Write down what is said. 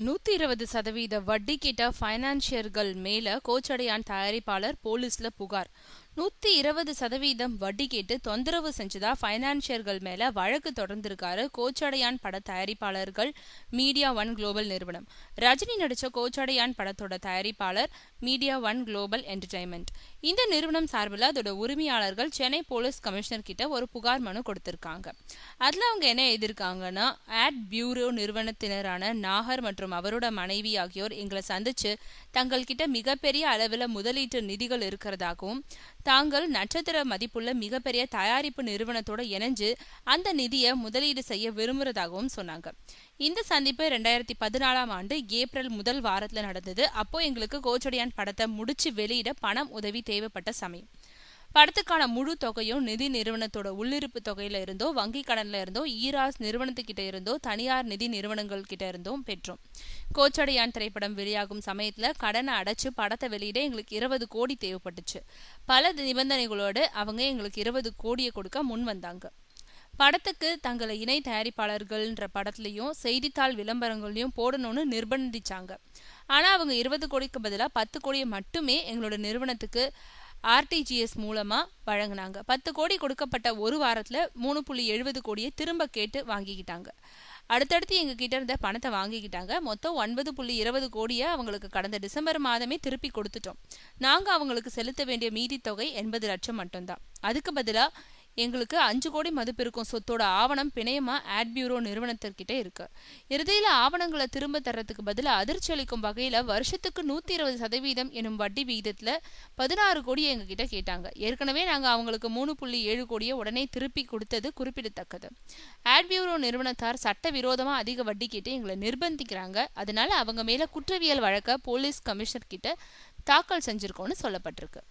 120% வட்டி கேட்ட ஃபைனான்சியர்கள் மேல கோச்சடையான் தயாரிப்பாளர் போலீஸ்ல புகார். 120% வட்டி கேட்டு தொந்தரவு செஞ்சதா ஃபைனான்சியர்கள் மேல வழக்கு தொடர்ந்திருக்காரு கோச்சடையான் பட தயாரிப்பாளர்கள் மீடியா ஒன் குளோபல் நிறுவனம். ரஜினி நடிச்ச கோச்சடையான் படத்தோட தயாரிப்பாளர் மீடியா ஒன் குளோபல் என்டர்டைன்மெண்ட். இந்த நிறுவனம் சார்பில் அதோட உரிமையாளர்கள் சென்னை போலீஸ் கமிஷனர் கிட்ட ஒரு புகார் மனு கொடுத்திருக்காங்க. அதுல அவங்க என்ன எழுதியிருக்காங்கன்னா, ஆட் பியூரோ நிறுவனத்தினரான நாகர் மற்றும் அவரோட மனைவி ஆகியோர் எங்களை சந்திச்சு தங்கள் கிட்ட மிகப்பெரிய அளவில் முதலீட்டு நிதிகள் இருக்கிறதாகவும் தாங்கள் நட்சத்திர மதிப்புள்ள மிகப்பெரிய தயாரிப்பு நிறுவனத்தோட இணைஞ்சு அந்த நிதியை முதலீடு செய்ய விரும்புறதாகவும் சொன்னாங்க. இந்த சந்திப்பு 2014 ஆண்டு ஏப்ரல் முதல் வாரத்துல நடந்தது. அப்போ எங்களுக்கு கோச்சடையான் படத்தை முடிச்சு வெளியிட பணம் உதவி தேவைப்பட்ட சமயம். படத்துக்கான முழு தொகையும் நிதி நிறுவனத்தோட உள்ளிருப்பு தொகையில இருந்தோ வங்கி கடன்ல இருந்தோ ஈராஸ் நிறுவனத்துக்கிட்ட இருந்தோ தனியார் நிதி நிறுவனங்கள் கிட்ட இருந்தும் பெற்றோம். கோச்சடையான் திரைப்படம் வெளியாகும் சமயத்துல கடனை அடைச்சு படத்தை வெளியிட எங்களுக்கு 20 கோடி தேவைப்பட்டுச்சு. பல நிபந்தனைகளோடு அவங்க எங்களுக்கு 20 கோடியை கொடுக்க முன் வந்தாங்க. படத்துக்கு தங்களை இணை தயாரிப்பாளர்கள்ன்ற படத்துலையும் செய்தித்தாள் விளம்பரங்களையும் போடணும்னு நிர்பந்திச்சாங்க. ஆனா அவங்க 20 கோடிக்கு பதிலாக 10 கோடியை மட்டுமே எங்களோட நிறுவனத்துக்கு ஆர்டிஜிஎஸ் மூலமா வழங்கினாங்க. 10 கோடி கொடுக்கப்பட்ட ஒரு வாரத்துல 3.70 கோடியை திரும்ப கேட்டு வாங்கிக்கிட்டாங்க. அடுத்தடுத்து எங்க கிட்ட இருந்த பணத்தை வாங்கிக்கிட்டாங்க. மொத்தம் 9.20 கோடியை அவங்களுக்கு கடந்த டிசம்பர் மாதமே திருப்பி கொடுத்துட்டோம். நாங்க அவங்களுக்கு செலுத்த வேண்டிய மீதி தொகை 80 லட்சம் மட்டும்தான். அதுக்கு பதிலா எங்களுக்கு 5 கோடி மதிப்பு இருக்கும் சொத்தோட ஆவணம் பிணையமா ஆட் பியூரோ நிறுவனத்திற்கிட்ட இருக்கு. இறுதியில ஆவணங்களை திரும்ப தர்றதுக்கு பதிலாக அதிர்ச்சி அளிக்கும் வகையில வருஷத்துக்கு 120% எனும் வட்டி விகிதத்துல 16 கோடியை எங்க கிட்ட கேட்டாங்க. ஏற்கனவே நாங்க அவங்களுக்கு 3.7 கோடியை உடனே திருப்பி கொடுத்தது குறிப்பிடத்தக்கது. ஆட் பியூரோ நிறுவனத்தார் சட்டவிரோதமா அதிக வட்டி கேட்டு எங்களை நிர்பந்திக்கிறாங்க. அதனால அவங்க மேல குற்றவியல் வழக்க போலீஸ் கமிஷனர் கிட்ட தாக்கல் செஞ்சிருக்கோம்னு சொல்லப்பட்டிருக்கு.